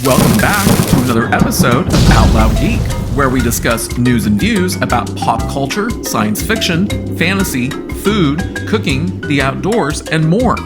Welcome back to another episode of Out Loud Geek, where we discuss news and views about pop culture, science fiction, fantasy, food, cooking, the outdoors, and more.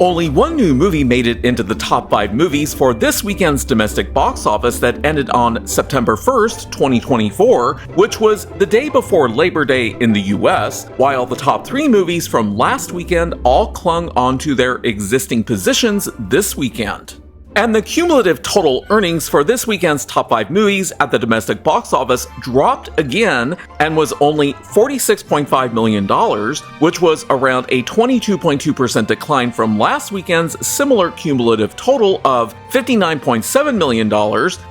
Only one new movie made it into the top 5 movies for this weekend's domestic box office that ended on September 1st, 2024, which was the day before Labor Day in the US, while the top 3 movies from last weekend all clung onto their existing positions this weekend. And the cumulative total earnings for this weekend's top 5 movies at the domestic box office dropped again and was only $46.5 million, which was around a 22.2% decline from last weekend's similar cumulative total of $59.7 million,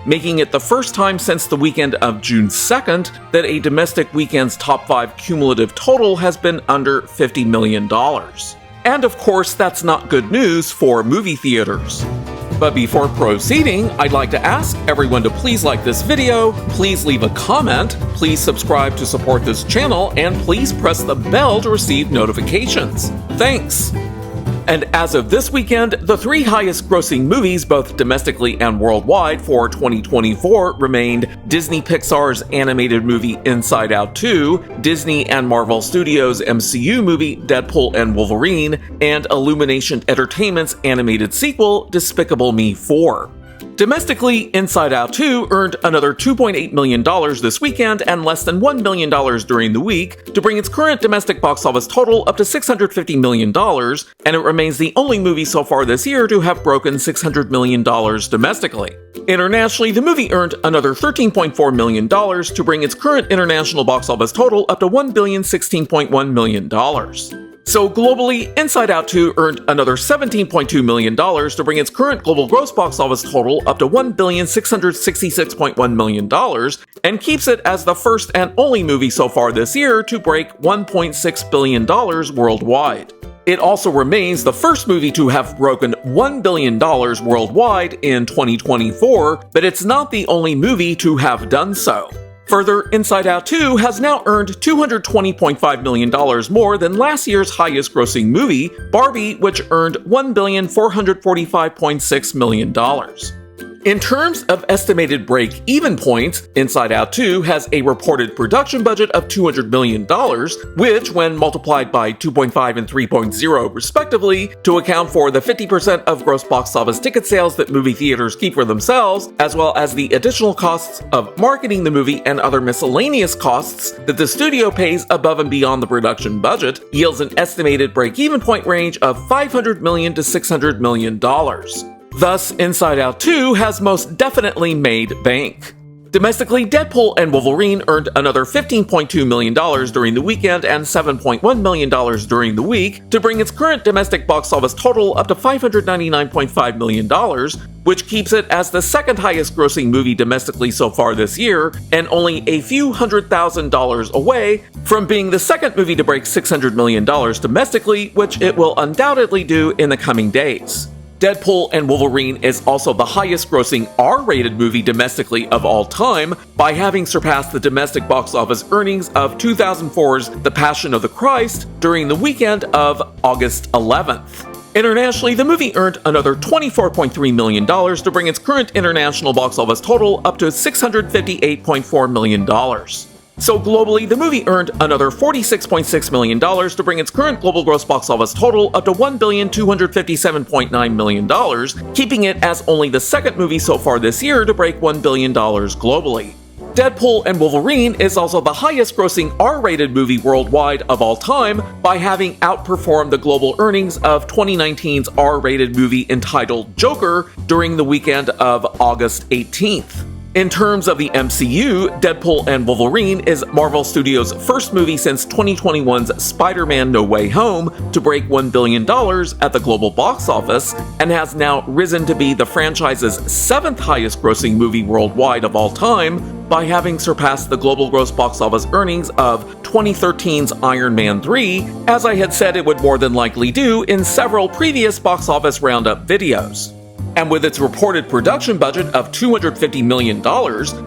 making it the first time since the weekend of June 2nd that a domestic weekend's top 5 cumulative total has been under $50 million. And of course, that's not good news for movie theaters. But before proceeding, I'd like to ask everyone to please like this video, please leave a comment, please subscribe to support this channel, and please press the bell to receive notifications. Thanks! And as of this weekend, the 3 highest grossing movies, both domestically and worldwide, for 2024 remained Disney Pixar's animated movie Inside Out 2, Disney and Marvel Studios' MCU movie Deadpool and Wolverine, and Illumination Entertainment's animated sequel Despicable Me 4. Domestically, Inside Out 2 earned another $2.8 million this weekend and less than $1 million during the week to bring its current domestic box office total up to $650 million, and it remains the only movie so far this year to have broken $600 million domestically. Internationally, the movie earned another $13.4 million to bring its current international box office total up to $1,016.1 million. So globally, Inside Out 2 earned another $17.2 million to bring its current global gross box office total up to $1,666.1 million, and keeps it as the first and only movie so far this year to break $1.6 billion worldwide. It also remains the first movie to have broken $1 billion worldwide in 2024, but it's not the only movie to have done so. Further, Inside Out 2 has now earned $220.5 million more than last year's highest grossing movie, Barbie, which earned $1,445.6 million. In terms of estimated break-even points, Inside Out 2 has a reported production budget of $200 million, which, when multiplied by 2.5 and 3.0 respectively, to account for the 50% of gross box office ticket sales that movie theaters keep for themselves, as well as the additional costs of marketing the movie and other miscellaneous costs that the studio pays above and beyond the production budget, yields an estimated break-even point range of $500 million to $600 million. Thus, Inside Out 2 has most definitely made bank. Domestically, Deadpool and Wolverine earned another $15.2 million during the weekend and $7.1 million during the week to bring its current domestic box office total up to $599.5 million, which keeps it as the second highest grossing movie domestically so far this year, and only a few $100,000 away from being the second movie to break $600 million domestically, which it will undoubtedly do in the coming days. Deadpool and Wolverine is also the highest grossing R-rated movie domestically of all time by having surpassed the domestic box office earnings of 2004's The Passion of the Christ during the weekend of August 11th. Internationally, the movie earned another $24.3 million to bring its current international box office total up to $658.4 million. So globally, the movie earned another $46.6 million to bring its current global gross box office total up to $1,257.9 million, keeping it as only the second movie so far this year to break $1 billion globally. Deadpool and Wolverine is also the highest grossing R-rated movie worldwide of all time by having outperformed the global earnings of 2019's R-rated movie entitled Joker during the weekend of August 18th. In terms of the MCU, Deadpool and Wolverine is Marvel Studios' first movie since 2021's Spider-Man No Way Home to break $1 billion at the global box office, and has now risen to be the franchise's 7th highest grossing movie worldwide of all time by having surpassed the global gross box office earnings of 2013's Iron Man 3, as I had said it would more than likely do in several previous box office roundup videos. And with its reported production budget of $250 million,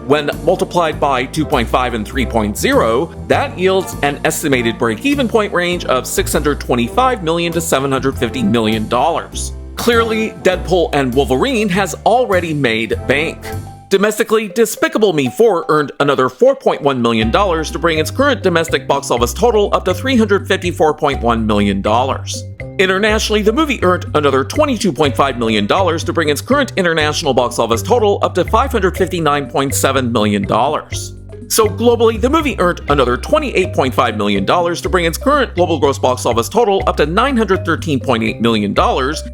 when multiplied by 2.5 and 3.0, that yields an estimated break-even point range of $625 million to $750 million. Clearly, Deadpool and Wolverine has already made bank. Domestically, Despicable Me 4 earned another $4.1 million to bring its current domestic box office total up to $354.1 million. Internationally, the movie earned another $22.5 million to bring its current international box office total up to $559.7 million. So globally, the movie earned another $28.5 million to bring its current global gross box office total up to $913.8 million,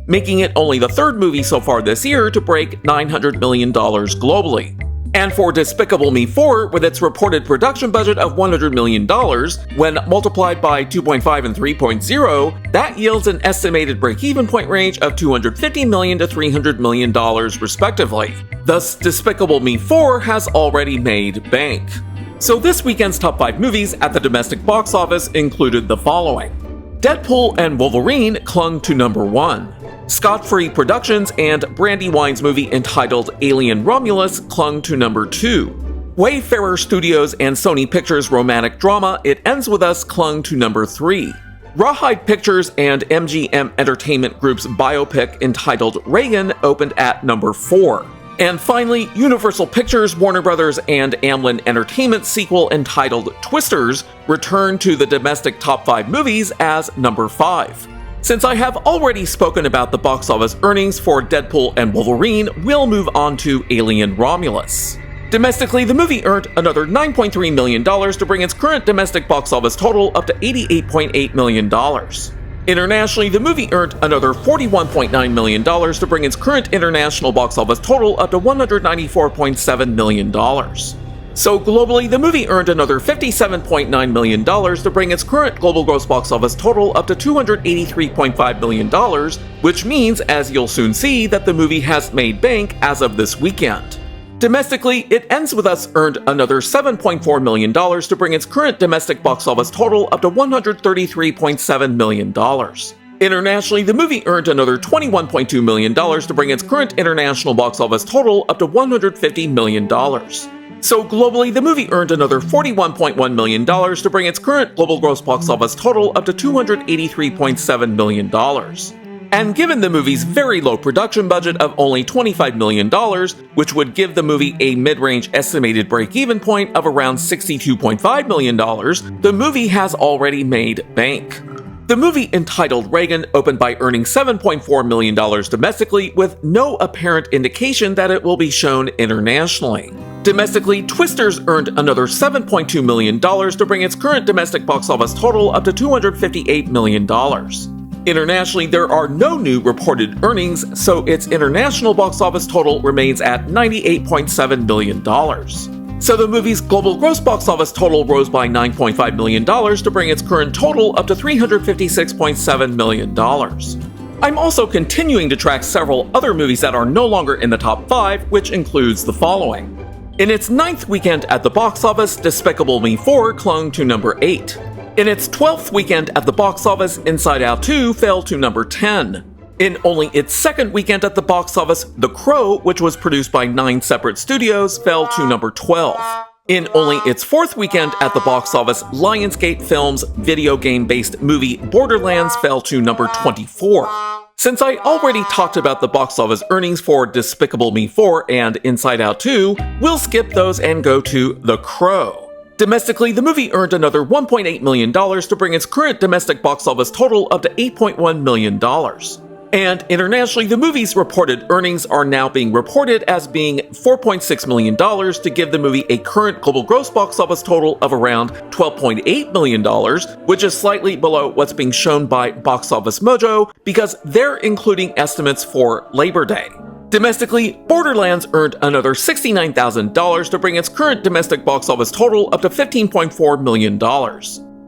making it only the third movie so far this year to break $900 million globally. And for Despicable Me 4, with its reported production budget of $100 million, when multiplied by 2.5 and 3.0, that yields an estimated break-even point range of $250 million to $300 million respectively. Thus, Despicable Me 4 has already made bank. So this weekend's top 5 movies at the domestic box office included the following. Deadpool and Wolverine clung to number 1. Scott Free Productions and Brandywine's movie entitled Alien Romulus clung to number 2. Wayfarer Studios and Sony Pictures' romantic drama It Ends With Us clung to number 3. Rawhide Pictures and MGM Entertainment Group's biopic entitled Reagan opened at number 4. And finally, Universal Pictures, Warner Bros., and Amblin Entertainment sequel entitled Twisters returned to the domestic top 5 movies as number 5. Since I have already spoken about the box office earnings for Deadpool and Wolverine, we'll move on to Alien Romulus. Domestically, the movie earned another $9.3 million to bring its current domestic box office total up to $88.8 million. Internationally, the movie earned another $41.9 million to bring its current international box office total up to $194.7 million. So globally, the movie earned another $57.9 million to bring its current global gross box office total up to $283.5 million, which means, as you'll soon see, that the movie has made bank as of this weekend. Domestically, It Ends With Us earned another $7.4 million to bring its current domestic box office total up to $133.7 million. Internationally, the movie earned another $21.2 million to bring its current international box office total up to $150 million. So globally, the movie earned another $41.1 million to bring its current global gross box office total up to $283.7 million. And given the movie's very low production budget of only $25 million, which would give the movie a mid-range estimated break-even point of around $62.5 million, the movie has already made bank. The movie entitled Reagan opened by earning $7.4 million domestically, with no apparent indication that it will be shown internationally. Domestically, Twisters earned another $7.2 million to bring its current domestic box office total up to $258 million. Internationally, there are no new reported earnings, so its international box office total remains at $98.7 million. So the movie's global gross box office total rose by $9.5 million to bring its current total up to $356.7 million. I'm also continuing to track several other movies that are no longer in the top 5, which includes the following. In its 9th weekend at the box office, Despicable Me 4 clung to number 8. In its 12th weekend at the box office, Inside Out 2 fell to number 10. In only its 2nd weekend at the box office, The Crow, which was produced by 9 separate studios, fell to number 12. In only its 4th weekend at the box office, Lionsgate Films' video game-based movie Borderlands fell to number 24. Since I already talked about the box office earnings for Despicable Me 4 and Inside Out 2, we'll skip those and go to The Crow. Domestically, the movie earned another $1.8 million to bring its current domestic box office total up to $8.1 million. And internationally, the movie's reported earnings are now being reported as being $4.6 million to give the movie a current global gross box office total of around $12.8 million, which is slightly below what's being shown by Box Office Mojo because they're including estimates for Labor Day. Domestically, Borderlands earned another $69,000 to bring its current domestic box office total up to $15.4 million.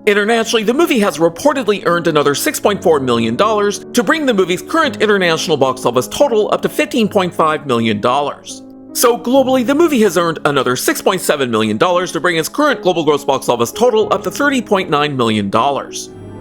Internationally, the movie has reportedly earned another $6.4 million to bring the movie's current international box office total up to $15.5 million. So globally, the movie has earned another $6.7 million to bring its current global gross box office total up to $30.9 million.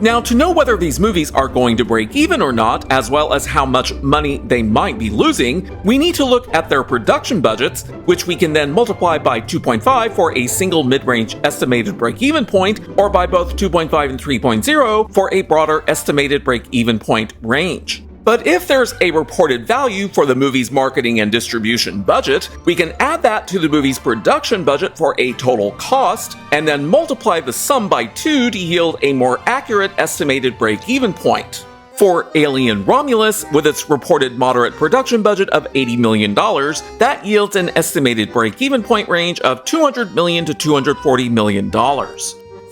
Now, to know whether these movies are going to break even or not, as well as how much money they might be losing, we need to look at their production budgets, which we can then multiply by 2.5 for a single mid-range estimated break-even point, or by both 2.5 and 3.0 for a broader estimated break-even point range. But if there's a reported value for the movie's marketing and distribution budget, we can add that to the movie's production budget for a total cost, and then multiply the sum by 2 to yield a more accurate estimated break-even point. For Alien Romulus, with its reported moderate production budget of $80 million, that yields an estimated break-even point range of $200 million to $240 million.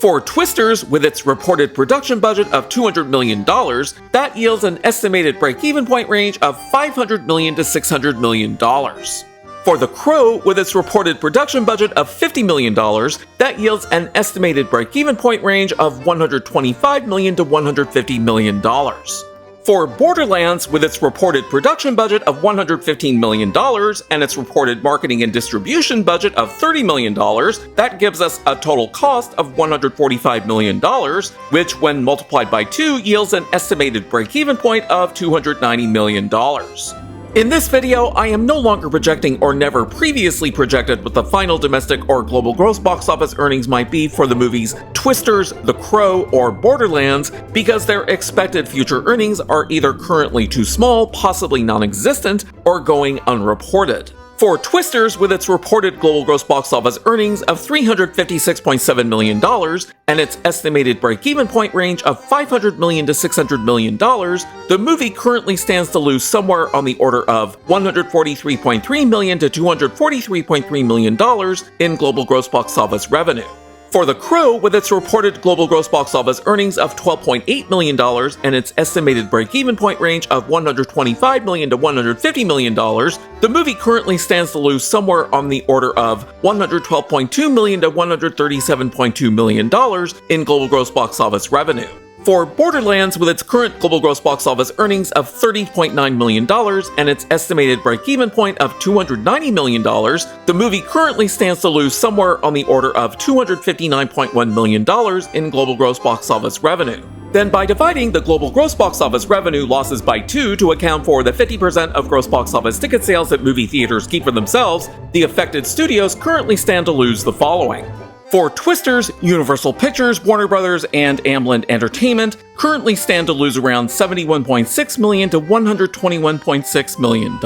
For Twisters, with its reported production budget of $200 million, that yields an estimated break-even point range of $500 million to $600 million. For The Crow, with its reported production budget of $50 million, that yields an estimated break-even point range of $125 million to $150 million. For Borderlands, with its reported production budget of $115 million and its reported marketing and distribution budget of $30 million, that gives us a total cost of $145 million, which when multiplied by 2 yields an estimated break-even point of $290 million. In this video, I am no longer projecting or never previously projected what the final domestic or global gross box office earnings might be for the movies Twisters, The Crow, or Borderlands, because their expected future earnings are either currently too small, possibly non-existent, or going unreported. For Twisters, with its reported global gross box office earnings of $356.7 million and its estimated break-even point range of $500 million to $600 million, the movie currently stands to lose somewhere on the order of $143.3 million to $243.3 million in global gross box office revenue. For The Crow, with its reported global gross box office earnings of $12.8 million and its estimated break-even point range of $125 million to $150 million, the movie currently stands to lose somewhere on the order of $112.2 million to $137.2 million in global gross box office revenue. For Borderlands, with its current global gross box office earnings of $30.9 million and its estimated break-even point of $290 million, the movie currently stands to lose somewhere on the order of $259.1 million in global gross box office revenue. Then by dividing the global gross box office revenue losses by 2 to account for the 50% of gross box office ticket sales that movie theaters keep for themselves, the affected studios currently stand to lose the following. For Twisters, Universal Pictures, Warner Brothers, and Amblin Entertainment currently stand to lose around $71.6 million to $121.6 million.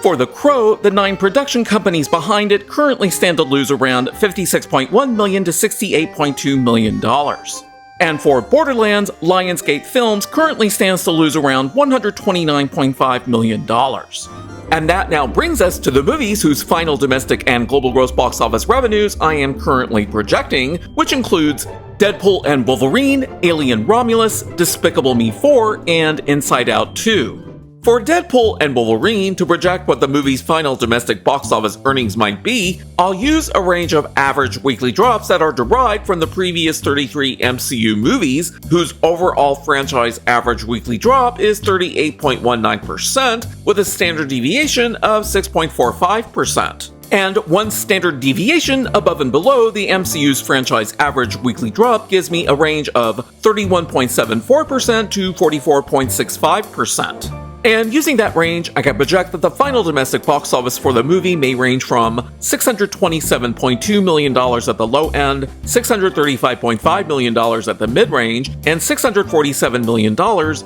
For The Crow, the 9 production companies behind it currently stand to lose around $56.1 million to $68.2 million. And for Borderlands, Lionsgate Films currently stands to lose around $129.5 million. And that now brings us to the movies whose final domestic and global gross box office revenues I am currently projecting, which includes Deadpool and Wolverine, Alien Romulus, Despicable Me 4, and Inside Out 2. For Deadpool and Wolverine, to project what the movie's final domestic box office earnings might be, I'll use a range of average weekly drops that are derived from the previous 33 MCU movies, whose overall franchise average weekly drop is 38.19%, with a standard deviation of 6.45%. And one standard deviation above and below the MCU's franchise average weekly drop gives me a range of 31.74% to 44.65%. And using that range, I can project that the final domestic box office for the movie may range from $627.2 million at the low end, $635.5 million at the mid-range, and $647 million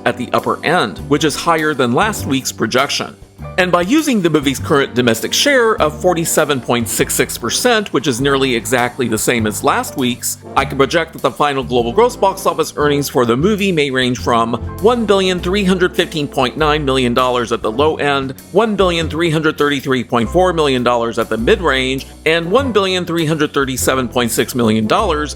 at the upper end, which is higher than last week's projection. And by using the movie's current domestic share of 47.66%, which is nearly exactly the same as last week's, I can project that the final global gross box office earnings for the movie may range from $1,315.9 million at the low end, $1,333.4 million at the mid-range, and $1,337.6 million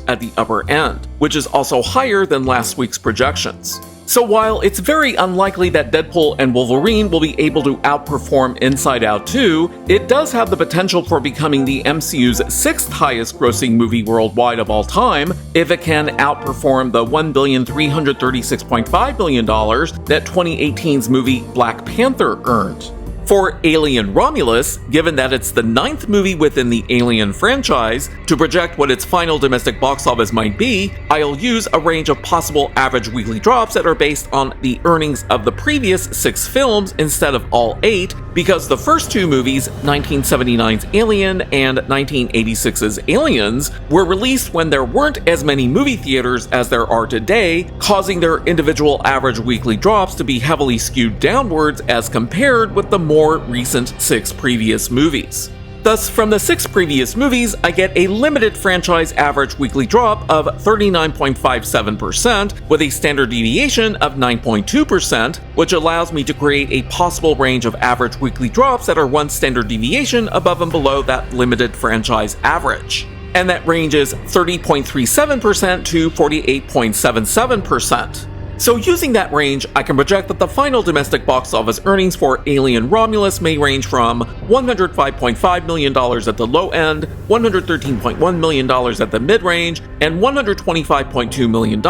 at the upper end, which is also higher than last week's projections. So while it's very unlikely that Deadpool and Wolverine will be able to outperform Inside Out 2, it does have the potential for becoming the MCU's 6th highest grossing movie worldwide of all time if it can outperform the $1,336.5 million that 2018's movie Black Panther earned. For Alien Romulus, given that it's the 9th movie within the Alien franchise, to project what its final domestic box office might be, I'll use a range of possible average weekly drops that are based on the earnings of the previous 6 films instead of all 8, because the first 2 movies, 1979's Alien and 1986's Aliens, were released when there weren't as many movie theaters as there are today, causing their individual average weekly drops to be heavily skewed downwards as compared with the more recent 6 previous movies. Thus, from the 6 previous movies, I get a limited franchise average weekly drop of 39.57%, with a standard deviation of 9.2%, which allows me to create a possible range of average weekly drops that are 1 standard deviation above and below that limited franchise average. And that range is 30.37% to 48.77%. So using that range, I can project that the final domestic box office earnings for Alien Romulus may range from $105.5 million at the low end, $113.1 million at the mid-range, and $125.2 million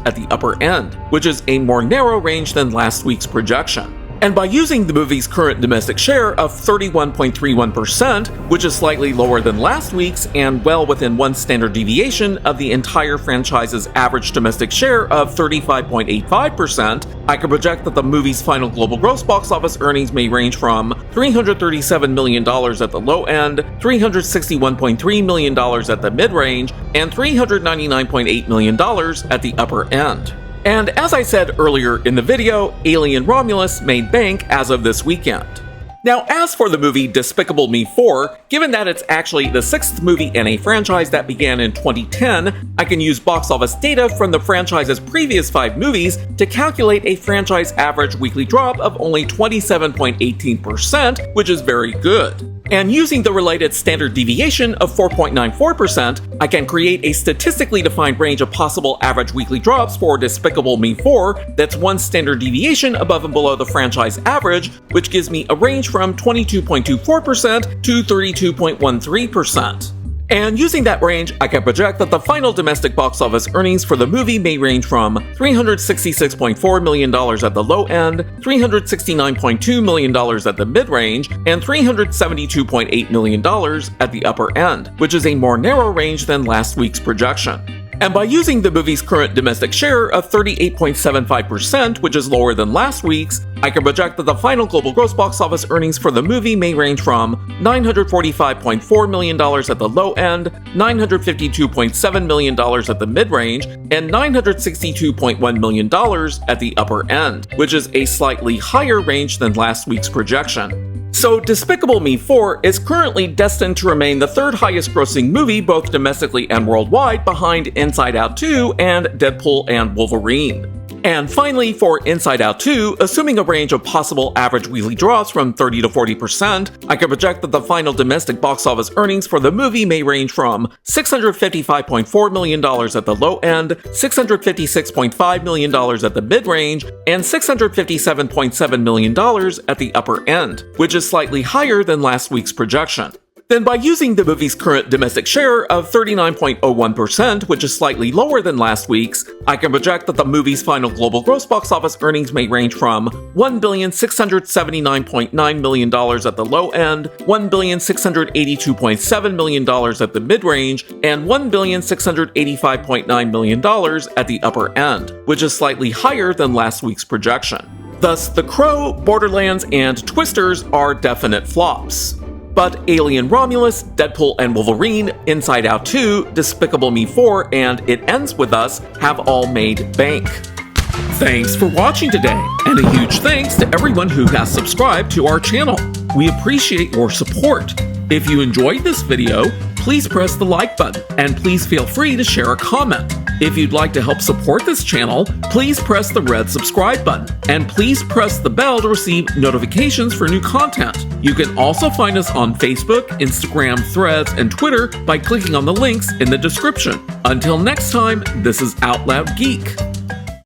at the upper end, which is a more narrow range than last week's projection. And by using the movie's current domestic share of 31.31%, which is slightly lower than last week's and well within 1 standard deviation of the entire franchise's average domestic share of 35.85%, I can project that the movie's final global gross box office earnings may range from $337 million at the low end, $361.3 million at the mid-range, and $399.8 million at the upper end. And as I said earlier in the video, Alien Romulus made bank as of this weekend. Now, as for the movie Despicable Me 4, given that it's actually the 6th movie in a franchise that began in 2010, I can use box office data from the franchise's previous 5 movies to calculate a franchise average weekly drop of only 27.18%, which is very good. And using the related standard deviation of 4.94%, I can create a statistically defined range of possible average weekly drops for Despicable Me 4 that's 1 standard deviation above and below the franchise average, which gives me a range from 22.24% to 32.13%. And using that range, I can project that the final domestic box office earnings for the movie may range from $366.4 million at the low end, $369.2 million at the mid-range, and $372.8 million at the upper end, which is a more narrow range than last week's projection. And by using the movie's current domestic share of 38.75%, which is lower than last week's, I can project that the final global gross box office earnings for the movie may range from $945.4 million at the low end, $952.7 million at the mid-range, and $962.1 million at the upper end, which is a slightly higher range than last week's projection. So Despicable Me 4 is currently destined to remain the 3rd highest grossing movie both domestically and worldwide behind Inside Out 2 and Deadpool and Wolverine. And finally, for Inside Out 2, assuming a range of possible average weekly drops from 30 to 40%, I can project that the final domestic box office earnings for the movie may range from $655.4 million at the low end, $656.5 million at the mid-range, and $657.7 million at the upper end, which is slightly higher than last week's projection. Then by using the movie's current domestic share of 39.01%, which is slightly lower than last week's, I can project that the movie's final global gross box office earnings may range from $1,679.9 million at the low end, $1,682.7 million at the mid-range, and $1,685.9 million at the upper end, which is slightly higher than last week's projection. Thus, The Crow, Borderlands, and Twisters are definite flops. But Alien Romulus, Deadpool and Wolverine, Inside Out 2, Despicable Me 4, and It Ends With Us have all made bank. Thanks for watching today, and a huge thanks to everyone who has subscribed to our channel. We appreciate your support. If you enjoyed this video, please press the like button, and please feel free to share a comment. If you'd like to help support this channel, please press the red subscribe button, and please press the bell to receive notifications for new content. You can also find us on Facebook, Instagram, Threads, and Twitter by clicking on the links in the description. Until next time, this is Out Loud Geek.